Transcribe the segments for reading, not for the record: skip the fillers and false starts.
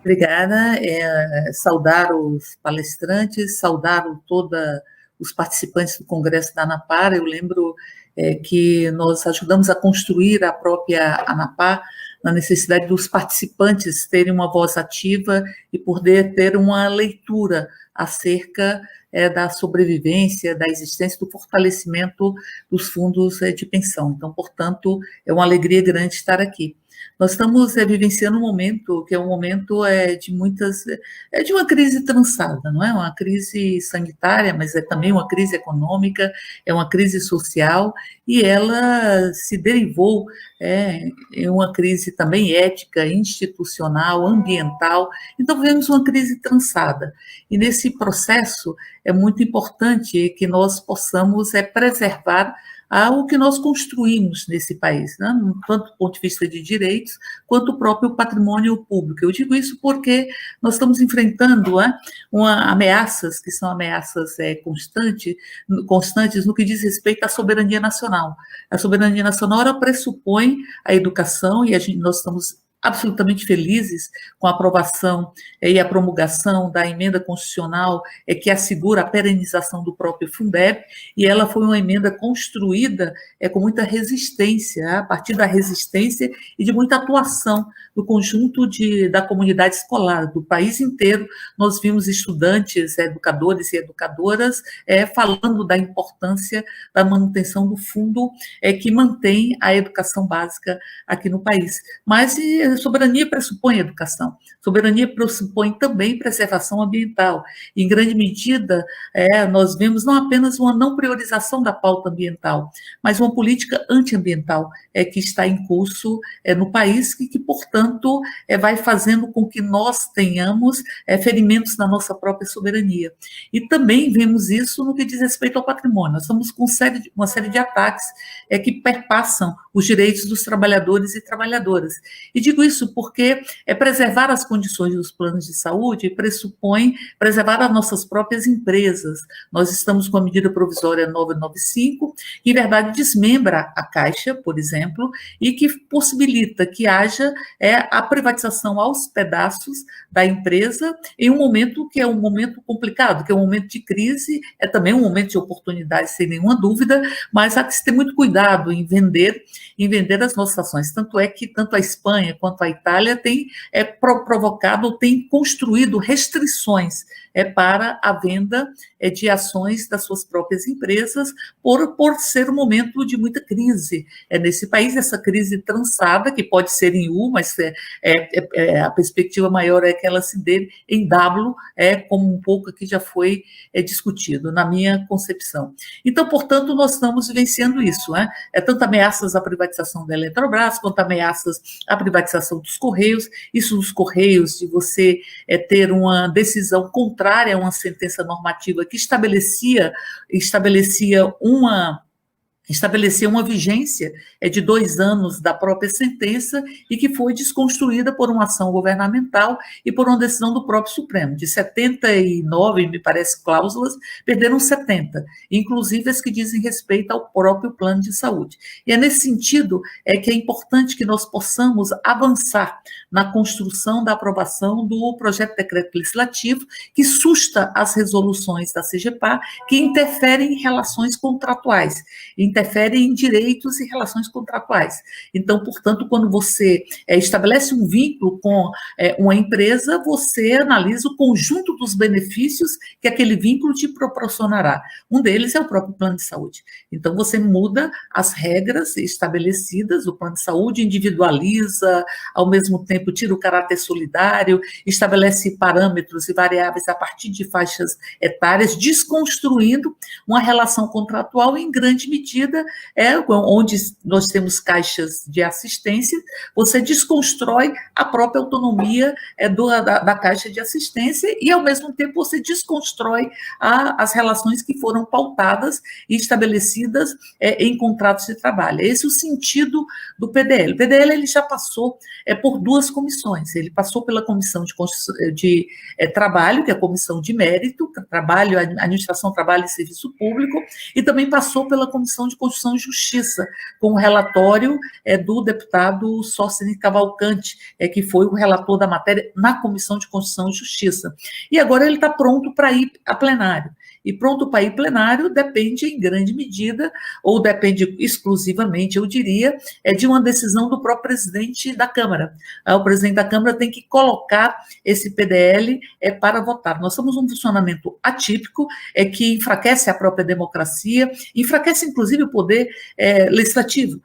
Obrigada. Saudar os palestrantes, saudar todos os participantes do Congresso da ANAPAR. Eu lembro que nós ajudamos a construir a própria ANAPAR na necessidade dos participantes terem uma voz ativa e poder ter uma leitura acerca da sobrevivência, da existência, do fortalecimento dos fundos de pensão. Então, portanto, é uma alegria grande estar aqui. Nós estamos vivenciando um momento que é um momento de uma crise trançada, não é? Uma crise sanitária, mas é também uma crise econômica, é uma crise social, e ela se derivou em uma crise também ética, institucional, ambiental. Então, vivemos uma crise trançada. E nesse processo é muito importante que nós possamos preservar o que nós construímos nesse país, né? Tanto do ponto de vista de direitos, quanto o próprio patrimônio público. Eu digo isso porque nós estamos enfrentando ameaças, que são ameaças constantes no que diz respeito à soberania nacional. A soberania nacional, ela pressupõe a educação, e nós estamos absolutamente felizes com a aprovação e a promulgação da emenda constitucional que assegura a perenização do próprio Fundeb, e ela foi uma emenda construída com muita resistência, a partir da resistência e de muita atuação do conjunto da comunidade escolar, do país inteiro. Nós vimos estudantes, educadores e educadoras falando da importância da manutenção do fundo que mantém a educação básica aqui no país. Mas soberania pressupõe educação, soberania pressupõe também preservação ambiental. Em grande medida, nós vemos não apenas uma não priorização da pauta ambiental, mas uma política antiambiental que está em curso no país e que, portanto, vai fazendo com que nós tenhamos ferimentos na nossa própria soberania. E também vemos isso no que diz respeito ao patrimônio. Nós estamos com uma série de ataques que perpassam os direitos dos trabalhadores e trabalhadoras. E digo isso porque preservar as condições dos planos de saúde pressupõe preservar as nossas próprias empresas. Nós estamos com a medida provisória 995, que, em verdade, desmembra a Caixa, por exemplo, e que possibilita que haja a privatização aos pedaços da empresa em um momento que é um momento complicado, que é um momento de crise, é também um momento de oportunidade, sem nenhuma dúvida, mas há que se ter muito cuidado em vender as nossas ações. Tanto é que tanto a Espanha quanto a Itália têm provocado, têm construído restrições para a venda de ações das suas próprias empresas, por ser um momento de muita crise nesse país, essa crise trançada, que pode ser em U, mas a perspectiva maior é que ela se dê em W, como um pouco aqui já foi discutido, na minha concepção. Então, portanto, nós estamos vivenciando isso, tanto ameaças à privatização da Eletrobras, quanto ameaças à privatização dos Correios, isso dos Correios, de você ter uma decisão contrária a uma sentença normativa que estabelecia uma vigência de 2 anos da própria sentença e que foi desconstruída por uma ação governamental e por uma decisão do próprio Supremo. De 79, me parece, cláusulas, perderam 70, inclusive as que dizem respeito ao próprio plano de saúde. E é nesse sentido que é importante que nós possamos avançar na construção da aprovação do projeto de decreto legislativo que susta as resoluções da CGPAR, que interferem em relações contratuais, interferem em direitos e relações contratuais. Então, portanto, quando você estabelece um vínculo com uma empresa, você analisa o conjunto dos benefícios que aquele vínculo te proporcionará. Um deles é o próprio plano de saúde. Então, você muda as regras estabelecidas, o plano de saúde individualiza, ao mesmo tempo tira o caráter solidário, estabelece parâmetros e variáveis a partir de faixas etárias, desconstruindo uma relação contratual em grande medida, onde nós temos caixas de assistência, você desconstrói a própria autonomia da caixa de assistência e, ao mesmo tempo, você desconstrói as relações que foram pautadas e estabelecidas em contratos de trabalho. Esse é o sentido do PDL. O PDL ele já passou por 2 comissões. Ele passou pela Comissão de Trabalho, que é a Comissão de Mérito, Trabalho, Administração, Trabalho e Serviço Público, e também passou pela Comissão de Constituição e Justiça, com o relatório do deputado Sócrates Cavalcante, que foi o relator da matéria na Comissão de Constituição e Justiça. E agora ele está pronto para ir a plenário. E pronto para ir plenário depende em grande medida, ou depende exclusivamente, eu diria, de uma decisão do próprio presidente da Câmara. O presidente da Câmara tem que colocar esse PDL para votar. Nós somos um funcionamento atípico, que enfraquece a própria democracia, enfraquece inclusive o poder legislativo.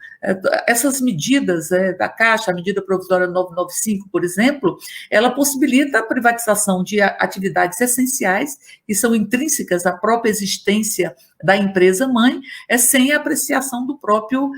Essas medidas da Caixa, a medida provisória 995, por exemplo, ela possibilita a privatização de atividades essenciais que são intrínsecas à própria existência da empresa-mãe, sem a apreciação do próprio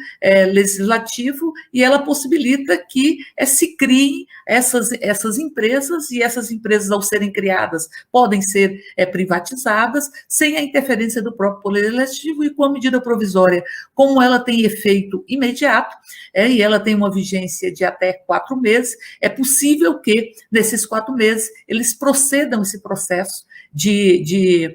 legislativo, e ela possibilita que se criem essas empresas, e essas empresas, ao serem criadas, podem ser privatizadas, sem a interferência do próprio poder legislativo, e com a medida provisória, como ela tem efeito imediato, e ela tem uma vigência de até 4 meses, é possível que, nesses 4 meses, eles procedam esse processo de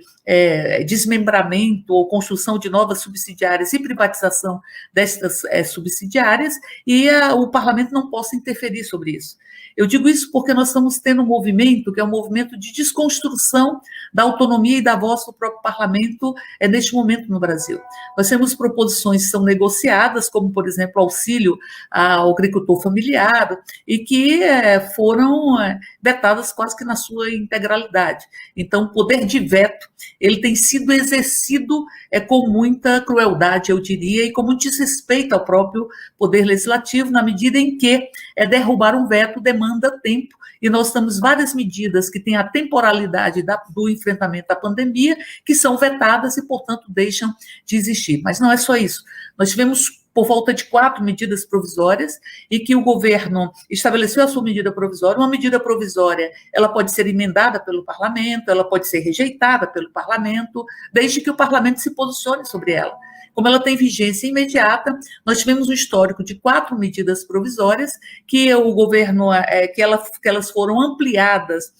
desmembramento ou construção de novas subsidiárias e privatização destas subsidiárias, e o parlamento não possa interferir sobre isso. Eu digo isso porque nós estamos tendo um movimento, que é um movimento de desconstrução da autonomia e da voz do próprio parlamento neste momento no Brasil. Nós temos proposições que são negociadas, como, por exemplo, auxílio ao agricultor familiar, e que foram vetadas quase que na sua integralidade. Então, o poder de veto, ele tem sido exercido com muita crueldade, eu diria, e com muito desrespeito ao próprio poder legislativo, na medida em que derrubar um veto demanda tempo, e nós temos várias medidas que têm a temporalidade do enfrentamento à pandemia, que são vetadas e, portanto, deixam de existir. Mas não é só isso. Nós tivemos por volta de 4 medidas provisórias, e que o governo estabeleceu a sua medida provisória. Uma medida provisória, ela pode ser emendada pelo parlamento, ela pode ser rejeitada pelo parlamento, desde que o parlamento se posicione sobre ela. Como ela tem vigência imediata, nós tivemos um histórico de 4 medidas provisórias que o governo, que elas foram ampliadas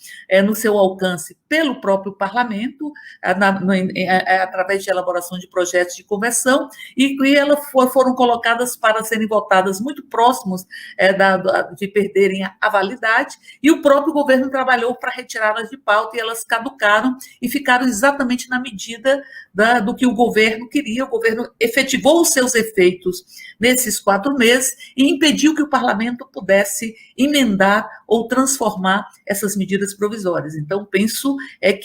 no seu alcance pelo próprio parlamento, através de elaboração de projetos de conversão, e elas foram colocadas para serem votadas muito próximos de perderem a validade, e o próprio governo trabalhou para retirá-las de pauta, e elas caducaram e ficaram exatamente na medida do que o governo queria. O governo efetivou os seus efeitos nesses 4 meses e impediu que o parlamento pudesse emendar ou transformar essas medidas provisórias. Então, penso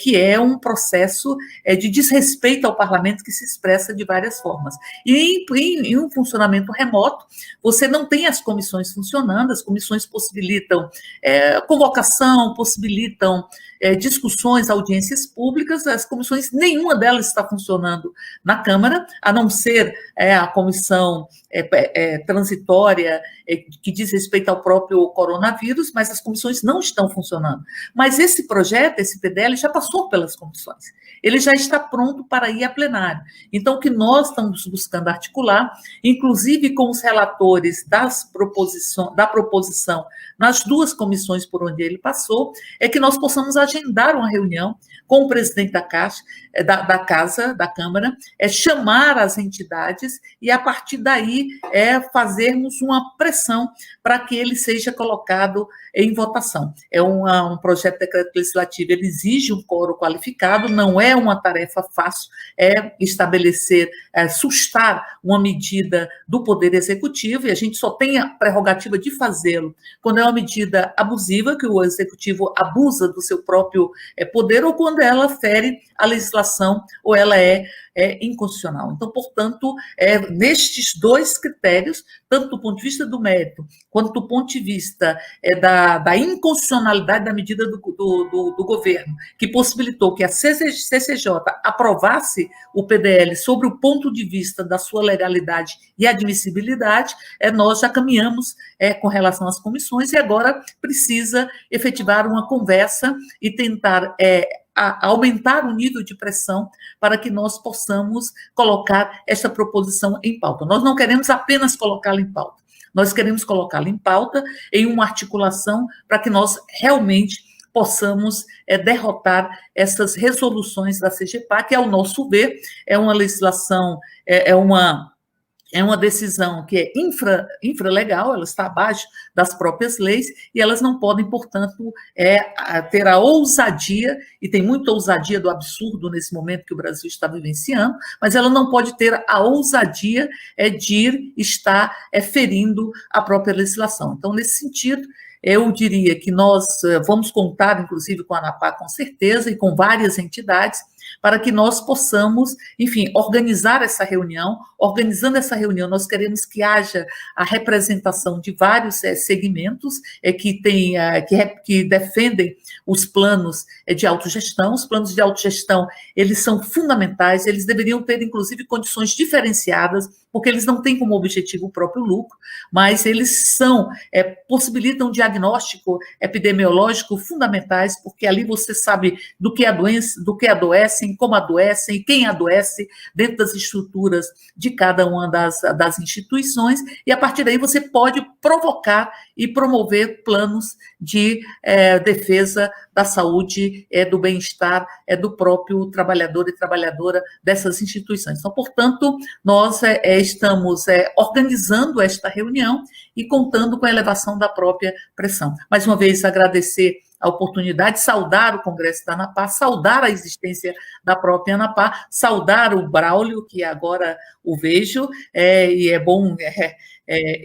que é um processo de desrespeito ao parlamento que se expressa de várias formas. E em um funcionamento remoto, você não tem as comissões funcionando, as comissões possibilitam convocação, possibilitam discussões, audiências públicas, as comissões, nenhuma delas está funcionando na Câmara, a não ser a comissão transitória que diz respeito ao próprio coronavírus, mas as comissões não estão funcionando. Mas esse projeto, esse PDL, já passou pelas comissões, ele já está pronto para ir a plenário. Então, o que nós estamos buscando articular, inclusive com os relatores da proposição nas 2 comissões por onde ele passou, é que nós possamos agendar uma reunião com o presidente da Caixa, da Câmara, chamar as entidades e, a partir daí, fazermos uma pressão para que ele seja colocado em votação. É um projeto de decreto legislativo, ele exige um quórum qualificado, não é uma tarefa fácil, estabelecer, sustar uma medida do Poder Executivo, e a gente só tem a prerrogativa de fazê-lo quando é uma medida abusiva, que o Executivo abusa do seu próprio poder, ou quando ela fere a legislação, ou ela é inconstitucional. Então, portanto, nestes 2 critérios, tanto do ponto de vista do mérito, quanto do ponto de vista da inconstitucionalidade da medida do governo, que possibilitou que a CCJ aprovasse o PDL sobre o ponto de vista da sua legalidade e admissibilidade, nós já caminhamos com relação às comissões, e agora precisa efetivar uma conversa e tentar aumentar o nível de pressão para que nós possamos colocar esta proposição em pauta. Nós não queremos apenas colocá-la em pauta, nós queremos colocá-la em pauta em uma articulação para que nós realmente possamos derrotar essas resoluções da CGPAC, que, ao nosso ver, é uma legislação, é uma é uma decisão que é infralegal, ela está abaixo das próprias leis, e elas não podem, portanto, ter a ousadia, e tem muita ousadia do absurdo nesse momento que o Brasil está vivenciando, mas ela não pode ter a ousadia de estar ferindo a própria legislação. Então, nesse sentido, eu diria que nós vamos contar, inclusive, com a ANAPA, com certeza, e com várias entidades, para que nós possamos, enfim, organizar essa reunião. Organizando essa reunião, nós queremos que haja a representação de vários segmentos que defendem os planos de autogestão. Os planos de autogestão, eles são fundamentais, eles deveriam ter, inclusive, condições diferenciadas, porque eles não têm como objetivo o próprio lucro, mas eles possibilitam um diagnóstico epidemiológico fundamentais, porque ali você sabe do que adoecem, como adoecem e quem adoece dentro das estruturas de cada uma das instituições, e a partir daí você pode provocar e promover planos de defesa da saúde, do bem-estar, do próprio trabalhador e trabalhadora dessas instituições. Então, portanto, nós estamos organizando esta reunião e contando com a elevação da própria pressão. Mais uma vez, agradecer a oportunidade, saudar o Congresso da ANAPA, saudar a existência da própria ANAPA, saudar o Braulio, que agora o vejo, e é bom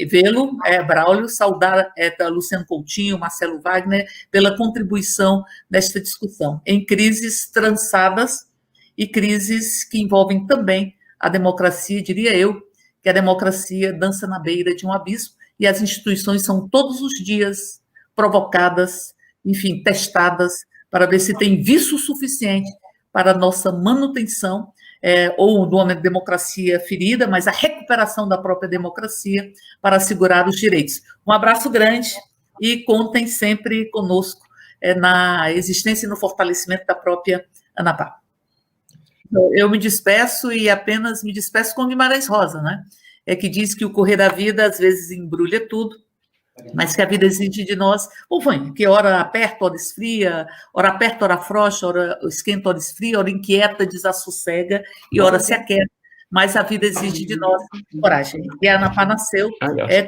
vê-lo, Braulio, saudar Luciano Coutinho, Marcelo Wagner, pela contribuição nesta discussão, em crises trançadas e crises que envolvem também a democracia, diria eu, que a democracia dança na beira de um abismo, e as instituições são todos os dias provocadas, enfim, testadas, para ver se tem viço suficiente para a nossa manutenção, ou de uma democracia ferida, mas a recuperação da própria democracia para assegurar os direitos. Um abraço grande e contem sempre conosco na existência e no fortalecimento da própria ANAPA. Eu me despeço e apenas me despeço com Guimarães Rosa, né? Que diz que o correr da vida às vezes embrulha tudo, mas que a vida exige de nós, que hora aperta, hora esfria, hora aperta, hora afrouxa, hora esquenta, hora esfria, hora inquieta, desassossega e hora se aquieta, mas a vida exige de nós coragem. E a ANAPA nasceu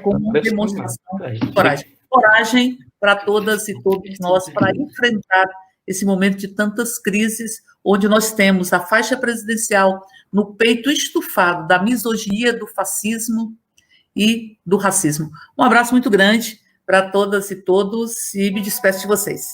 como uma demonstração de coragem. Coragem para todas e todos nós, para enfrentar esse momento de tantas crises, onde nós temos a faixa presidencial no peito estufado da misoginia, do fascismo e do racismo. Um abraço muito grande para todas e todos e me despeço de vocês.